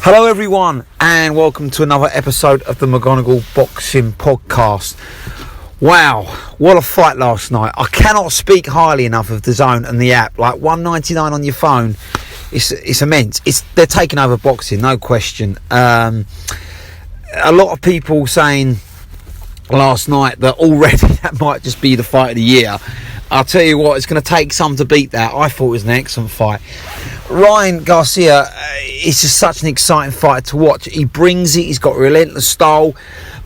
Hello everyone and welcome to another episode of the McGonagall Boxing Podcast. Wow, what a fight last night. I cannot speak highly enough of DAZN and the app. Like $1.99 on your phone, it's immense. They're taking over boxing, no question. A lot of people saying last night that already that might just be the fight of the year. I'll tell you what, it's going to take some to beat that. I thought it was an excellent fight. Ryan Garcia is just such an exciting fighter to watch. He brings it, he's got a relentless style,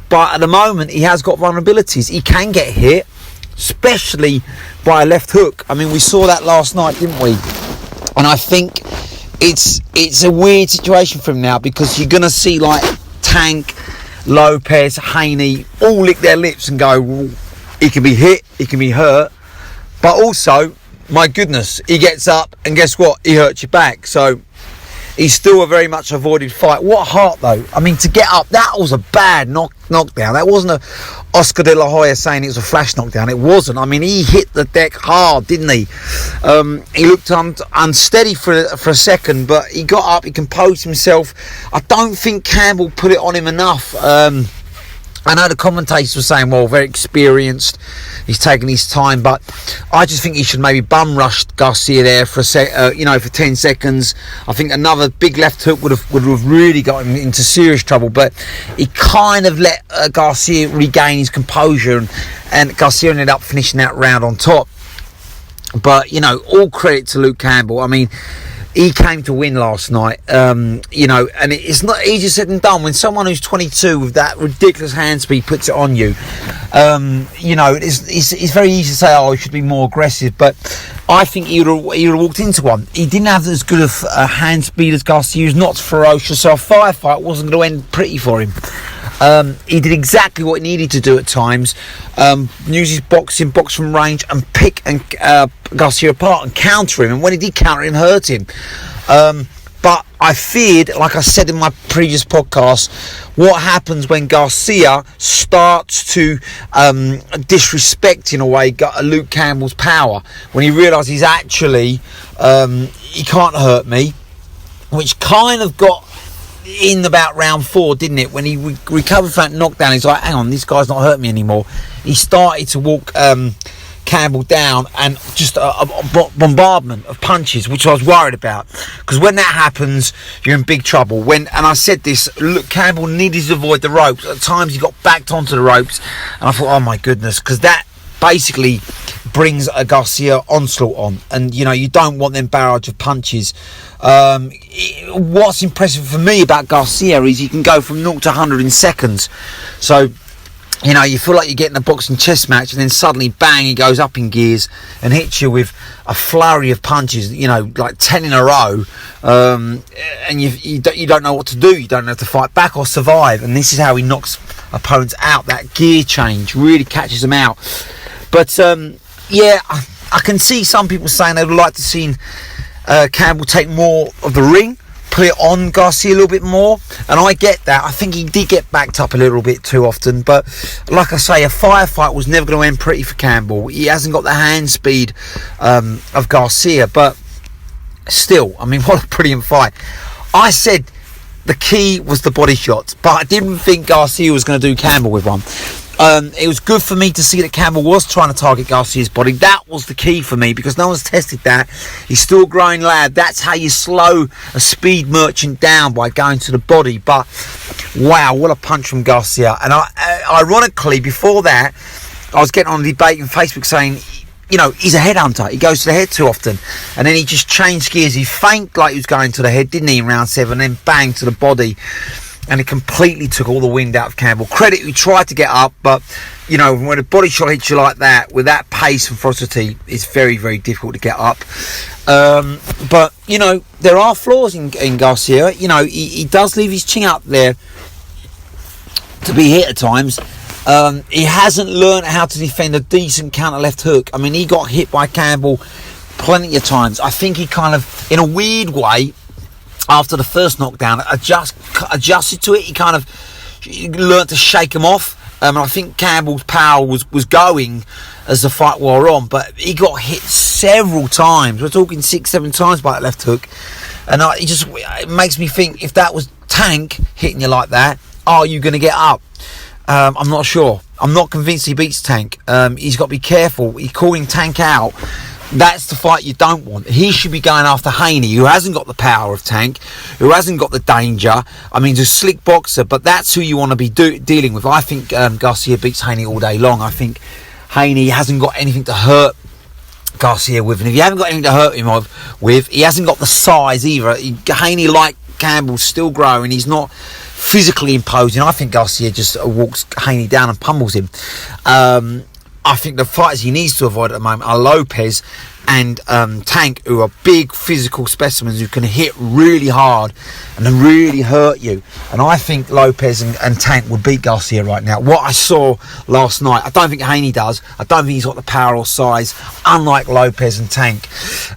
but at the moment he has got vulnerabilities. He can get hit, especially by a left hook. I mean, we saw that last night, didn't we? And I think it's a weird situation for him now, because you're going to see like Tank, Lopez, Haney all lick their lips and go, he can be hit, he can be hurt, but also, my goodness, he gets up and guess what? He hurts your back. So he's still a very much avoided fight. What heart though. I mean, to get up, that was a bad knockdown. That wasn't a Oscar De La Hoya saying it was a flash knockdown. It wasn't. I mean, he hit the deck hard, didn't he? He looked unsteady for a second, but he got up, he composed himself. I don't think Campbell put it on him enough. I know the commentators were saying, well, very experienced, he's taking his time, but I just think he should maybe bum rush Garcia there for for 10 seconds. I think another big left hook would have really got him into serious trouble, but he kind of let Garcia regain his composure, and Garcia ended up finishing that round on top. But, all credit to Luke Campbell. I mean, he came to win last night, and it's not easier said than done when someone who's 22 with that ridiculous hand speed puts it on you. It's very easy to say, oh, he should be more aggressive, but I think he would have walked into one. He didn't have as good of a hand speed as Garcia. He was not ferocious, so a firefight wasn't going to end pretty for him. He did exactly what he needed to do at times. Use his box from range and pick Garcia apart and counter him. And when he did counter him, hurt him. But I feared, like I said in my previous podcast, what happens when Garcia starts to disrespect, in a way, Luke Campbell's power. When he realises actually he can't hurt me, which kind of got in about round 4, didn't it? When he recovered from that knockdown, he's like, hang on, this guy's not hurting me anymore. He started to walk Campbell down, and just a bombardment of punches, which I was worried about, because when that happens, you're in big trouble. And I said this, look, Campbell needed to avoid the ropes. At times he got backed onto the ropes, and I thought, oh my goodness, because that basically brings a Garcia onslaught on, and you don't want them barrage of punches. What's impressive for me about Garcia is he can go from 0 to 100 in seconds. So you feel like you're getting a boxing chess match, and then suddenly bang, he goes up in gears and hits you with a flurry of punches, like 10 in a row, and you don't know what to do. You don't know if to fight back or survive, and this is how he knocks opponents out. That gear change really catches them out. But I can see some people saying they would like to see Campbell take more of the ring, put it on Garcia a little bit more, and I get that. I think he did get backed up a little bit too often, but like I say, a firefight was never going to end pretty for Campbell. He hasn't got the hand speed of Garcia, but still, I mean, what a brilliant fight. I said the key was the body shots, but I didn't think Garcia was going to do Campbell with one. It was good for me to see that Campbell was trying to target Garcia's body. That was the key for me, because no one's tested that. He's still a growing lad. That's how you slow a speed merchant down, by going to the body. But wow, what a punch from Garcia. And ironically, before that, I was getting on a debate in Facebook saying, he's a headhunter. He goes to the head too often. And then he just changed gears. He feigned like he was going to the head, didn't he, in round 7, and then bang to the body. And it completely took all the wind out of Campbell. Credit, he tried to get up, but when a body shot hits you like that, with that pace and ferocity, it's very, very difficult to get up. But there are flaws in Garcia. He does leave his chin up there to be hit at times. He hasn't learned how to defend a decent counter left hook. I mean, he got hit by Campbell plenty of times. I think he kind of, in a weird way, after the first knockdown, adjusted to it. He kind of learnt to shake him off. I think Campbell's power was going as the fight wore on, but he got hit several times. We're talking 6-7 times by that left hook. And it makes me think, if that was Tank hitting you like that, are you going to get up? I'm not sure. I'm not convinced he beats Tank. He's got to be careful. He's calling Tank out. That's the fight you don't want. He should be going after Haney, who hasn't got the power of Tank, who hasn't got the danger. I mean, he's a slick boxer, but that's who you want to be dealing with. I think Garcia beats Haney all day long. I think Haney hasn't got anything to hurt Garcia with, and if you haven't got anything to hurt him with, he hasn't got the size either. Haney, like Campbell, still growing. He's not physically imposing. I think Garcia just walks Haney down and pummels him. I think the fighters he needs to avoid at the moment are Lopez and Tank, who are big physical specimens who can hit really hard and really hurt you. And I think Lopez and Tank would beat Garcia right now. What I saw last night, I don't think Haney does. I don't think he's got the power or size, unlike Lopez and Tank.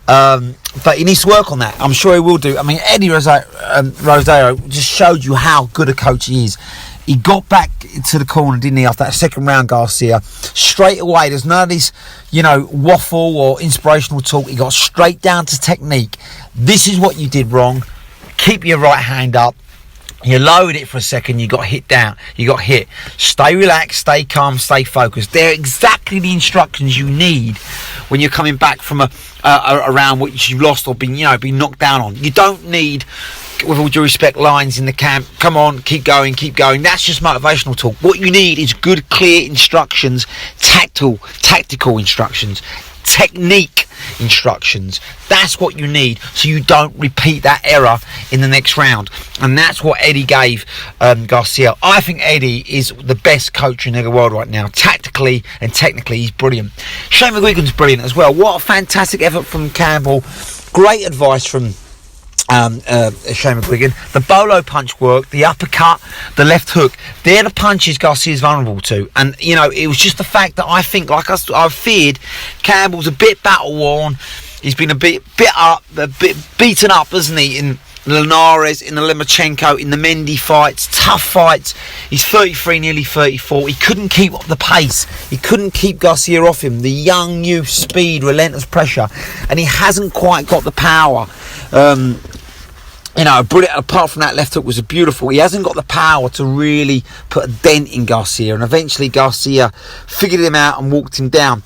But he needs to work on that. I'm sure he will do. I mean, Eddie Rosario just showed you how good a coach he is. He got back to the corner, didn't he, after that second round, Garcia? Straight away, there's none of this, waffle or inspirational talk. He got straight down to technique. This is what you did wrong. Keep your right hand up. You lowered it for a second, you got hit down. You got hit. Stay relaxed, stay calm, stay focused. They're exactly the instructions you need when you're coming back from a round which you've lost or been knocked down on. You don't need, with all due respect, lines in the camp. Come on, keep going. That's just motivational talk. What you need is good, clear instructions, tactical instructions, technique instructions. That's what you need, so you don't repeat that error in the next round. And that's what Eddie gave Garcia. I think Eddie is the best coach in the world right now. Tactically and technically, he's brilliant. Shane McGuigan's brilliant as well. What a fantastic effort from Campbell. Great advice from Shane McGuigan. The bolo punch worked, the uppercut, the left hook. They're the punches Garcia's vulnerable to. And it was just the fact that I think, like I feared, Campbell's a bit battle worn. He's been a bit beaten up, hasn't he, in Linares, in the Lomachenko, in the Mendy fights, tough fights. He's 33, nearly 34. He couldn't keep up the pace. He couldn't keep Garcia off him. The young youth, speed, relentless pressure, and he hasn't quite got the power. Brilliant. Apart from that left hook was beautiful. He hasn't got the power to really put a dent in Garcia, and eventually Garcia figured him out and walked him down.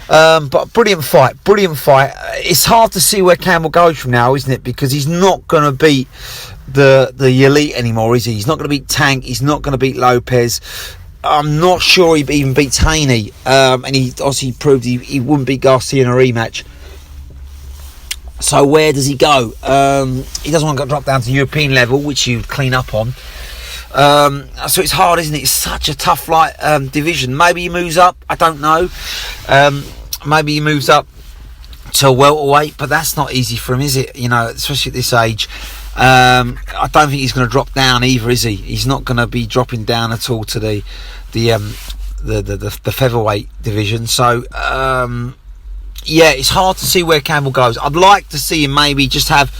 But brilliant fight. It's hard to see where Campbell goes from now, isn't it? Because he's not going to beat the elite anymore, is he? He's not going to beat Tank. He's not going to beat Lopez. I'm not sure he even beats Haney. And he obviously proved he wouldn't beat Garcia in a rematch. So where does he go? He doesn't want to drop down to European level, which he would clean up on. So it's hard, isn't it? It's such a tough light division. Maybe he moves up. I don't know. Maybe he moves up to welterweight, but that's not easy for him, is it? Especially at this age. I don't think he's going to drop down either, is he? He's not going to be dropping down at all to the featherweight division. So. Yeah, it's hard to see where Campbell goes. I'd like to see him maybe just have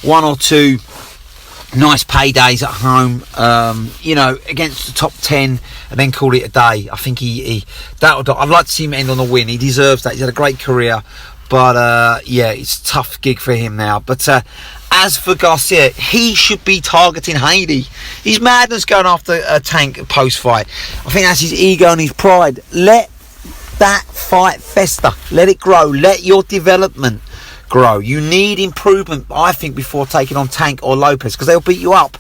one or two nice paydays at home, against the top 10, and then call it a day. I think I'd like to see him end on a win. He deserves that. He's had a great career, but it's a tough gig for him now. But as for Garcia, he should be targeting Haney. He's madness going after a Tank post-fight. I think that's his ego and his pride. Let that fight fester. Let it grow. Let your development grow. You need improvement, I think, before taking on Tank or Lopez, because they'll beat you up.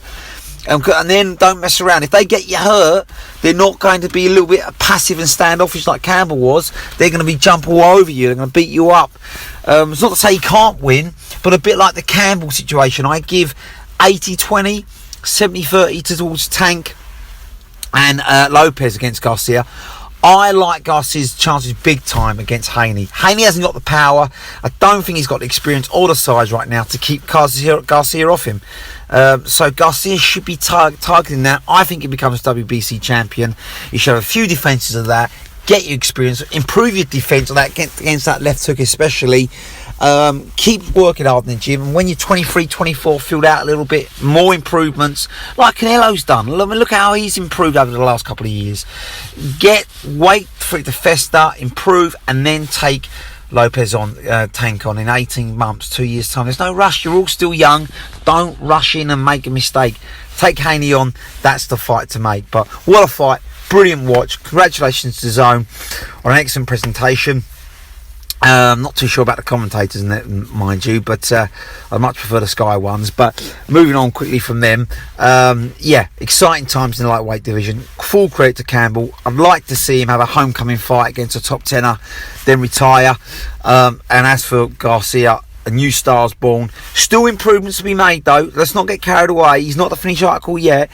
And then don't mess around. If they get you hurt, they're not going to be a little bit passive and standoffish like Campbell was. They're going to be jump all over you. They're going to beat you up. It's not to say he can't win, but a bit like the Campbell situation, I give 80-20, 70-30 towards Tank and Lopez against Garcia. I like Garcia's chances big time against Haney. Haney hasn't got the power. I don't think he's got the experience or the size right now to keep Garcia off him. So Garcia should be targeting that. I think he becomes WBC champion. You should have a few defences of that. Get your experience. Improve your defence on that against that left hook especially. Keep working hard in the gym, and when you're 23, 24, filled out a little bit, more improvements like Canelo's done. Look how he's improved over the last couple of years. Wait for it to fester, improve, and then take Lopez on tank on in 18 months, 2 years time. There's no rush. You're all still young. Don't rush in and make a mistake. Take Haney on. That's the fight to make. But what a fight. Brilliant watch. Congratulations to Zone on an excellent presentation. Not too sure about the commentators, mind you, but I much prefer the Sky ones. But moving on quickly from them, yeah, exciting times in the lightweight division. Full credit to Campbell. I'd like to see him have a homecoming fight against a top tenner, then retire. And as for Garcia, a new star's born. Still improvements to be made, though. Let's not get carried away. He's not the finished article yet,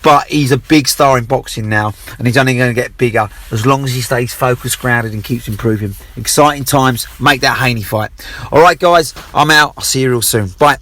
but he's a big star in boxing now, and he's only going to get bigger as long as he stays focused, grounded, and keeps improving. Exciting times. Make that Haney fight. All right, guys, I'm out. I'll see you real soon. Bye.